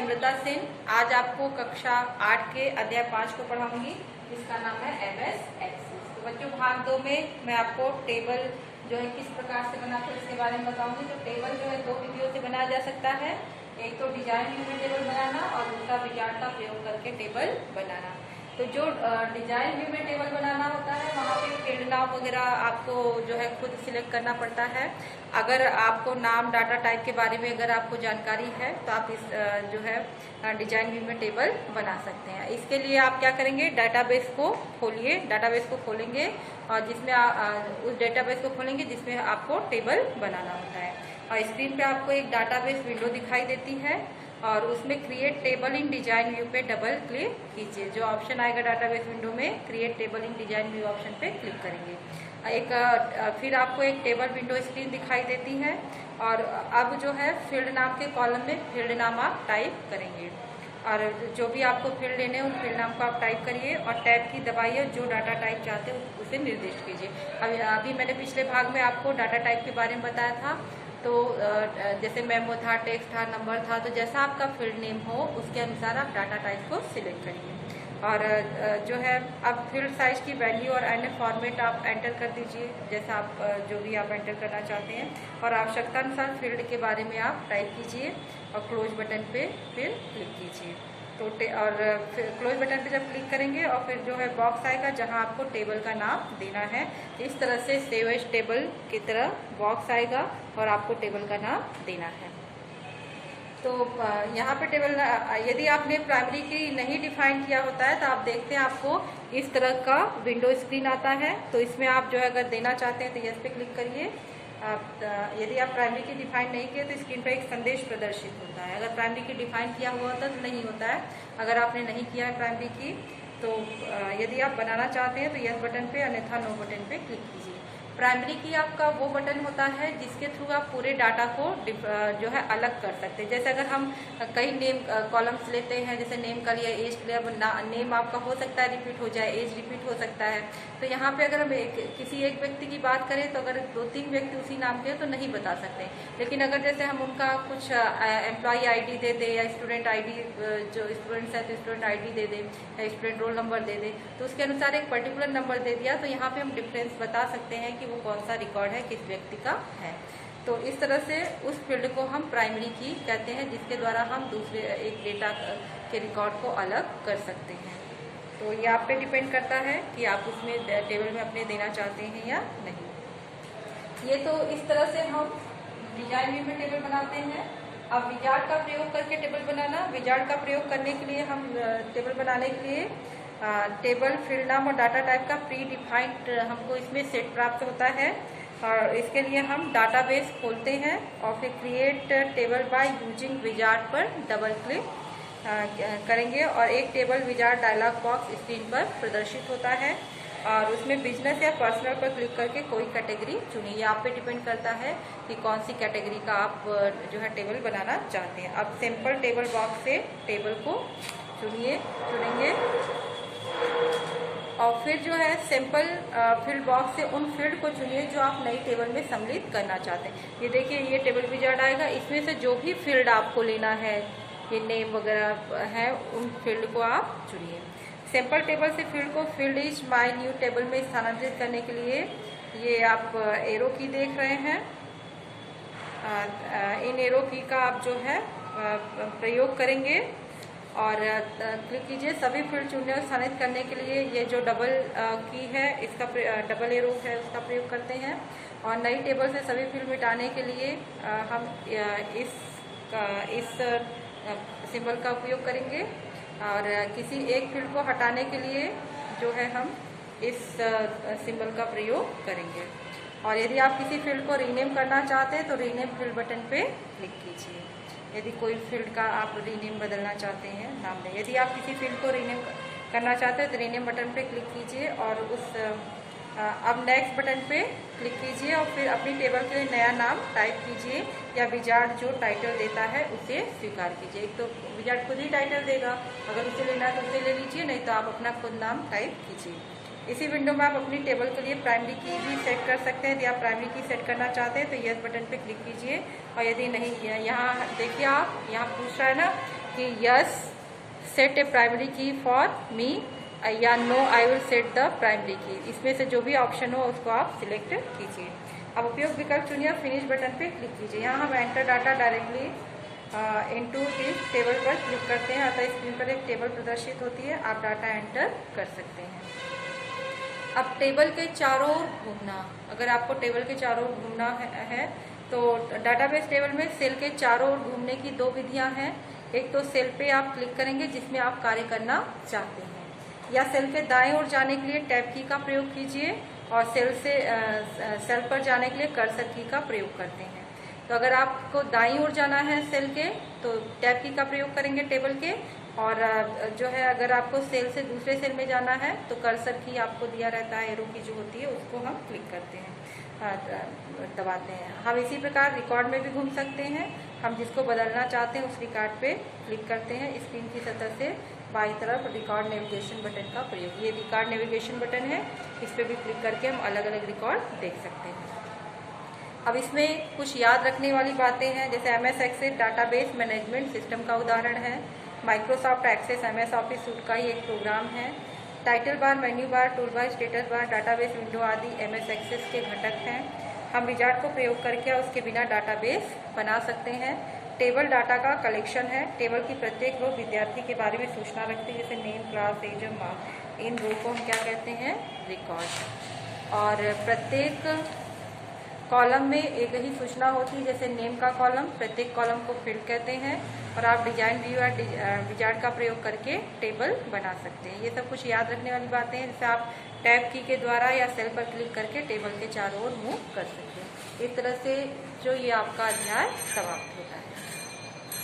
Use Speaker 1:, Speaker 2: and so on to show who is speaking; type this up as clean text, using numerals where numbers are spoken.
Speaker 1: निम्रता सेन। आज आपको कक्षा 8 के अध्याय 5 को पढ़ाऊंगी, जिसका नाम है MS एक्सेल। तो बच्चों, भाग 2 में मैं आपको टेबल जो है किस प्रकार से बनाते हैं इसके बारे में बताऊंगी। तो टेबल जो है 2 विधियों से बनाया जा सकता है। एक तो डिजाइन व्यू में टेबल बनाना और दूसरा विजार्ड का प्रयोग करके टेबल बनाना। तो जो डिजाइन व्यू में टेबल बनाना होता है वहाँ पे फील्ड नाम वगैरह आपको जो है खुद सिलेक्ट करना पड़ता है। अगर आपको नाम डाटा टाइप के बारे में अगर आपको जानकारी है तो आप इस जो है डिजाइन व्यू में टेबल बना सकते हैं। इसके लिए आप क्या करेंगे, डाटाबेस को खोलिए, डाटाबेस को खोलेंगे और जिसमें उस डेटाबेस को खोलेंगे जिसमें आपको टेबल बनाना होता है। और स्क्रीन पे आपको एक डाटाबेस विंडो दिखाई देती है और उसमें क्रिएट टेबल इन डिजाइन व्यू पे डबल क्लिक कीजिए। जो ऑप्शन आएगा डाटाबेस विंडो में, क्रिएट टेबल इन डिजाइन व्यू ऑप्शन पे क्लिक करेंगे। फिर आपको एक टेबल विंडो स्क्रीन दिखाई देती है और अब जो है फील्ड नाम के कॉलम में फील्ड नाम आप टाइप करेंगे और जो भी आपको फील्ड लेने हैं उन फील्ड नाम को आप टाइप करिए और टैब की दबाइए। जो डाटा टाइप चाहते हैं उसे निर्दिष्ट कीजिए। अभी मैंने पिछले भाग में आपको डाटा टाइप के बारे में बताया था। तो जैसे मेमो था, टेक्स्ट था, नंबर था, तो जैसा आपका फील्ड नेम हो उसके अनुसार आप डाटा टाइप को सिलेक्ट करिए। और जो है अब फील्ड साइज की वैल्यू और अन्य फॉर्मेट आप एंटर कर दीजिए, जैसा आप जो भी आप एंटर करना चाहते हैं। और आवश्यकता अनुसार फील्ड के बारे में आप टाइप कीजिए और क्लोज बटन पे फिर क्लिक कीजिए। तो क्लोज बटन पे जब क्लिक करेंगे और फिर जो है बॉक्स आएगा जहां आपको टेबल का नाम देना है। इस तरह से सेव एज टेबल की तरह बॉक्स आएगा और आपको टेबल का नाम देना है। तो यहाँ पे टेबल यदि आपने प्राइमरी की नहीं डिफाइन किया होता है तो आप देखते हैं आपको इस तरह का विंडो स्क्रीन आता है। तो इसमें आप जो है अगर देना चाहते हैं तो यस पे क्लिक करिए। यदि आप प्राइमरी की डिफाइन नहीं किए तो स्क्रीन पर एक संदेश प्रदर्शित होता है। अगर प्राइमरी की डिफाइन किया हुआ होता तो नहीं होता है। अगर आपने नहीं किया है प्राइमरी की तो यदि आप बनाना चाहते हैं तो यस बटन पे, अन्यथा नो बटन पे क्लिक कीजिए। प्राइमरी की आपका वो बटन होता है जिसके थ्रू आप पूरे डाटा को जो है अलग कर सकते हैं। जैसे अगर हम कई नेम कॉलम्स लेते हैं, जैसे नेम का लिया, एज का लिया, नेम आपका हो सकता है रिपीट हो जाए, एज रिपीट हो सकता है। तो यहाँ पे अगर हम किसी एक व्यक्ति की बात करें तो अगर 2-3 व्यक्ति उसी नाम के हैं तो नहीं बता सकते। लेकिन अगर जैसे हम उनका कुछ एम्प्लॉय ID दे दें या स्टूडेंट ID, जो स्टूडेंट्स है तो स्टूडेंट ID दे दें या स्टूडेंट रोल नंबर दे दें, तो उसके अनुसार एक पर्टिकुलर नंबर दे दिया तो यहाँ पे हम डिफरेंस बता सकते हैं कि वो कौन सा रिकॉर्ड है, किस व्यक्ति का है। तो इस तरह से उस फील्ड को हम प्राइमरी की कहते हैं, जिसके द्वारा हम दूसरे एक डेटा के रिकॉर्ड को अलग कर सकते हैं। तो ये आप पे डिपेंड करता है कि आप उसमें टेबल में अपने देना चाहते हैं या नहीं। ये तो इस तरह से हम डिजाइन व्यू में टेबल बनाते हैं। अब विजार्ड का प्रयोग करके टेबल बनाना। विजार्ड का प्रयोग करने के लिए हम टेबल बनाने के लिए टेबल फील्ड नाम और डाटा टाइप का प्री डिफाइंड हमको इसमें सेट प्राप्त होता है। और इसके लिए हम डाटाबेस खोलते हैं और फिर create table by using wizard पर डबल क्लिक करेंगे और एक table wizard dialog box screen पर प्रदर्शित होता है। और उसमें बिजनेस या पर्सनल पर क्लिक करके कोई कैटेगरी चुनिए। आप पे डिपेंड करता है कि कौन सी कैटेगरी का आप जो है टेबल बनाना चाहते हैं। अब सिंपल टेबल बॉक्स से टेबल को चुनेंगे और फिर जो है सिंपल फील्ड बॉक्स से उन फील्ड को चुनिए जो आप नई टेबल में सम्मिलित करना चाहते हैं। ये देखिए, ये टेबल विजार्ड आएगा। इसमें से जो भी फील्ड आपको लेना है, ये नेम वगैरह है, उन फील्ड को आप चुनिए। सिंपल टेबल से फील्ड को field is my new table में स्थानांतरित करने के लिए ये आप एरो की देख रहे हैं। इन एरो की का आप जो है प्रयोग करेंगे और क्लिक कीजिए। सभी फील्ड चुनने और स्थानित करने के लिए ये जो डबल की है, इसका डबल एरो है, उसका प्रयोग करते हैं। और नई टेबल से सभी फील्ड मिटाने के लिए हम इस सिंबल का उपयोग करेंगे। और किसी एक फील्ड को हटाने के लिए जो है हम इस सिंबल का प्रयोग करेंगे। और यदि आप किसी फील्ड को रीनेम करना चाहते हैं तो रीनेम फील्ड बटन पे क्लिक कीजिए। यदि कोई फील्ड का आप रीनेम बदलना चाहते हैं, नाम दें। यदि आप किसी फील्ड को रीनेम करना चाहते हैं तो रीनेम बटन पे क्लिक कीजिए और अब नेक्स्ट बटन पे क्लिक कीजिए और फिर अपनी टेबल के लिए नया नाम टाइप कीजिए या विजार्ड जो टाइटल देता है उसे स्वीकार कीजिए। एक तो विजार्ड खुद ही टाइटल देगा, अगर उसे लेना है तो उसे ले लीजिए, नहीं तो आप अपना खुद नाम टाइप कीजिए। इसी विंडो में आप अपनी टेबल के लिए प्राइमरी की भी सेट कर सकते हैं। यदि आप प्राइमरी की सेट करना चाहते हैं तो यस बटन पे क्लिक कीजिए, और यदि नहीं किया, यहाँ देखिए आप यहाँ पूछ रहा है ना कि yes set a primary key for me या no I will set the primary key. इसमें से जो भी ऑप्शन हो उसको आप सिलेक्ट कीजिए। अब उपयोग विकल्प चुनिए, फिनिश बटन पे क्लिक कीजिए। यहाँ हम enter data directly into this table पर क्लिक करते हैं, अतः स्क्रीन पर एक टेबल प्रदर्शित होती है, आप डाटा एंटर कर सकते हैं। अब टेबल के चारों ओर घूमना, अगर आपको टेबल के चारों ओर घूमना है तो डाटाबेस टेबल में सेल के चारों ओर घूमने की दो विधियां हैं। एक तो सेल पे आप क्लिक करेंगे जिसमें आप कार्य करना चाहते हैं, या सेल के दाएं ओर जाने के लिए टैब की का प्रयोग कीजिए, और सेल पर जाने के लिए कर्सर की का प्रयोग करते हैं। तो अगर आपको दाईं ओर जाना है सेल के तो टैब की का प्रयोग करेंगे टेबल के, और जो है अगर आपको सेल से दूसरे सेल में जाना है तो कर्सर की आपको दिया रहता है, एरो की जो होती है उसको हम क्लिक करते हैं, दबाते हैं। हम इसी प्रकार रिकॉर्ड में भी घूम सकते हैं। हम जिसको बदलना चाहते हैं उस रिकॉर्ड पे क्लिक करते हैं, स्क्रीन की सतह से बाईं तरफ रिकॉर्ड नेविगेशन बटन का प्रयोग। ये रिकॉर्ड नेविगेशन बटन है, इस पर भी क्लिक करके हम अलग अलग रिकॉर्ड देख सकते हैं। अब इसमें कुछ याद रखने वाली बातें हैं, जैसे MS access database management system का उदाहरण है। Microsoft access MS office suite का ही एक प्रोग्राम है। Title bar, menu bar, tool bar, status bar, database window आदि MS एक्सेस के घटक हैं। हम विजार्ड को प्रयोग करके उसके बिना डाटाबेस बना सकते हैं। टेबल डाटा का कलेक्शन है। टेबल की प्रत्येक रो विद्यार्थी के बारे में सूचना रखती है, जैसे नेम, क्लास, एज, मार्क्स। इन रो को हम क्या कहते हैं? रिकॉर्ड। और प्रत्येक कॉलम में एक ही सूचना होती है, जैसे नेम का कॉलम, प्रत्येक कॉलम को फील्ड कहते हैं। और आप डिजाइन व्यू या विजार्ड का प्रयोग करके टेबल बना सकते हैं। ये सब कुछ याद रखने वाली बातें हैं, जिससे आप टैब की के द्वारा या सेल पर क्लिक करके टेबल के चारों ओर मूव कर सकते हैं। इस तरह से जो ये आपका अध्याय समाप्त है।